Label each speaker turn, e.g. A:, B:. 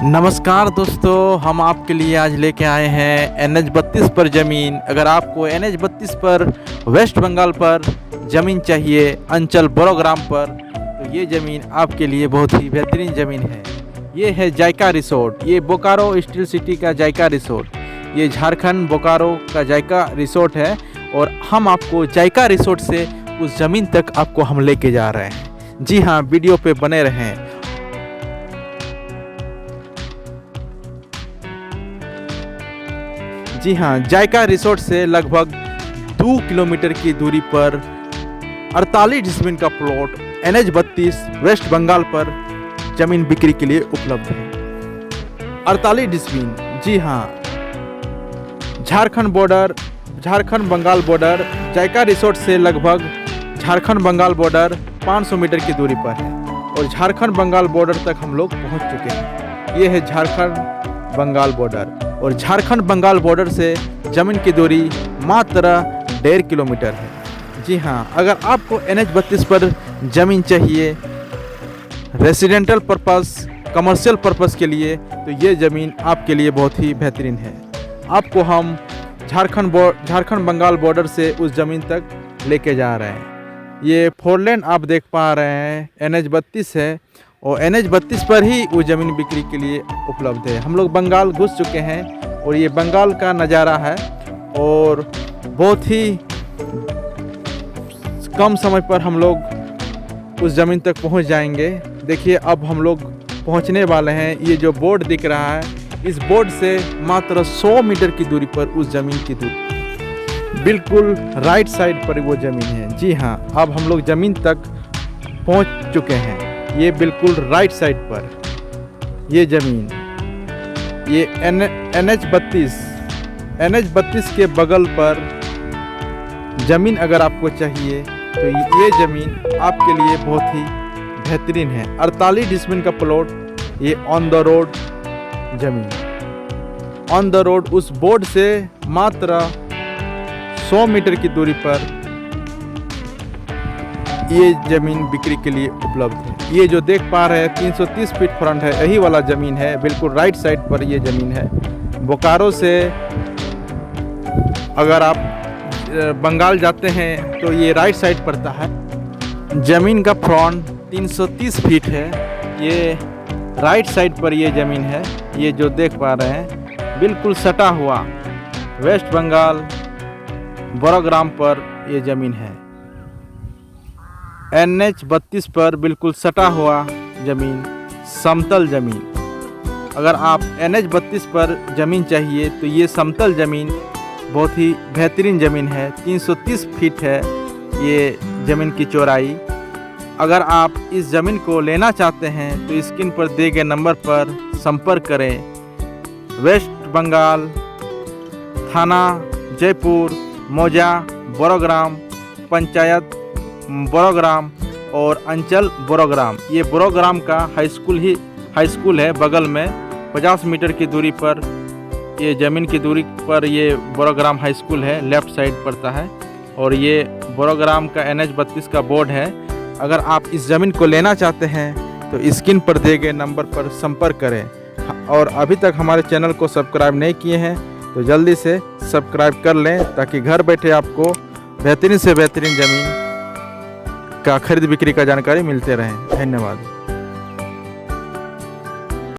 A: नमस्कार दोस्तों, हम आपके लिए आज लेके आए हैं NH-32 पर ज़मीन। अगर आपको NH-32 पर वेस्ट बंगाल पर ज़मीन चाहिए अंचल बोरोग्राम पर, तो ये ज़मीन आपके लिए बहुत ही बेहतरीन ज़मीन है। ये है जायका रिसोर्ट। ये बोकारो स्टील सिटी का जायका रिसोर्ट, ये झारखंड बोकारो का जायका रिसोर्ट है। और हम आपको जायका रिसोर्ट से उस ज़मीन तक आपको हम लेके जा रहे हैं। जी हाँ, वीडियो पे बने रहें। जी हाँ, जायका रिसोर्ट से लगभग 2 किलोमीटर की दूरी पर 48 डिसमिल का प्लॉट NH-32 वेस्ट बंगाल पर ज़मीन बिक्री के लिए उपलब्ध है। 48 डिसमिल, जी हाँ, झारखंड बंगाल बॉर्डर जायका रिसोर्ट से लगभग झारखंड बंगाल बॉर्डर 500 मीटर की दूरी पर है। और झारखंड बंगाल बॉर्डर तक हम लोग पहुंच चुके हैं। ये है झारखंड बंगाल बॉर्डर, और झारखंड बंगाल बॉर्डर से ज़मीन की दूरी मात्र 1.5 किलोमीटर है। जी हाँ, अगर आपको NH-32 पर ज़मीन चाहिए रेसिडेंटल पर्पस, कमर्शियल पर्पस के लिए, तो ये ज़मीन आपके लिए बहुत ही बेहतरीन है। आपको हम झारखंड बंगाल बॉर्डर से उस ज़मीन तक लेके जा रहे हैं। ये 4 लेन आप देख पा रहे हैं NH-32 है, और NH-32 पर ही वो ज़मीन बिक्री के लिए उपलब्ध है। हम लोग बंगाल घुस चुके हैं, और ये बंगाल का नज़ारा है, और बहुत ही कम समय पर हम लोग उस ज़मीन तक पहुंच जाएंगे। देखिए, अब हम लोग पहुंचने वाले हैं। ये जो बोर्ड दिख रहा है, इस बोर्ड से मात्र 100 मीटर की दूरी पर उस ज़मीन की दूरी, बिल्कुल राइट साइड पर वो ज़मीन है। जी हाँ, अब हम लोग ज़मीन तक पहुंच चुके हैं। ये बिल्कुल राइट साइड पर ये ज़मीन, ये NH-32 के बगल पर ज़मीन अगर आपको चाहिए, तो ये ज़मीन आपके लिए बहुत ही बेहतरीन है। 48 डिसमिल का प्लॉट, ये ऑन द रोड ज़मीन, ऑन द रोड उस बोर्ड से मात्र 100 मीटर की दूरी पर ये ज़मीन बिक्री के लिए उपलब्ध है। ये जो देख पा रहे हैं 330 फीट फ्रंट है, यही वाला ज़मीन है। बिल्कुल राइट साइड पर ये ज़मीन है। बोकारो से अगर आप बंगाल जाते हैं तो ये राइट साइड पड़ता है। ज़मीन का फ्रंट 330 फीट है। ये राइट साइड पर ये ज़मीन है। ये जो देख पा रहे हैं बिल्कुल सटा हुआ वेस्ट बंगाल बोरोग्राम पर ये ज़मीन है। NH-32 पर बिल्कुल सटा हुआ ज़मीन, समतल ज़मीन। अगर आप NH-32 पर ज़मीन चाहिए, तो ये समतल ज़मीन बहुत ही बेहतरीन ज़मीन है। 330 फीट है ये ज़मीन की चौड़ाई। अगर आप इस ज़मीन को लेना चाहते हैं, तो स्क्रीन पर दिए गए नंबर पर संपर्क करें। वेस्ट बंगाल, थाना जयपुर, मौजा बोरोग्राम, पंचायत बोरोग्राम और अंचल बोरोग्राम। ये बोरोग्राम का हाई स्कूल है बगल में। 50 मीटर की दूरी पर ये ज़मीन की दूरी पर ये बोरोग्राम हाई स्कूल है, लेफ़्ट साइड पड़ता है। और ये बोरोग्राम का NH-32 का बोर्ड है। अगर आप इस ज़मीन को लेना चाहते हैं, तो स्क्रीन पर दिए गए नंबर पर संपर्क करें। और अभी तक हमारे चैनल को सब्सक्राइब नहीं किए हैं, तो जल्दी से सब्सक्राइब कर लें, ताकि घर बैठे आपको बेहतरीन से बेहतरीन ज़मीन का खरीद बिक्री का जानकारी मिलते रहे। धन्यवाद।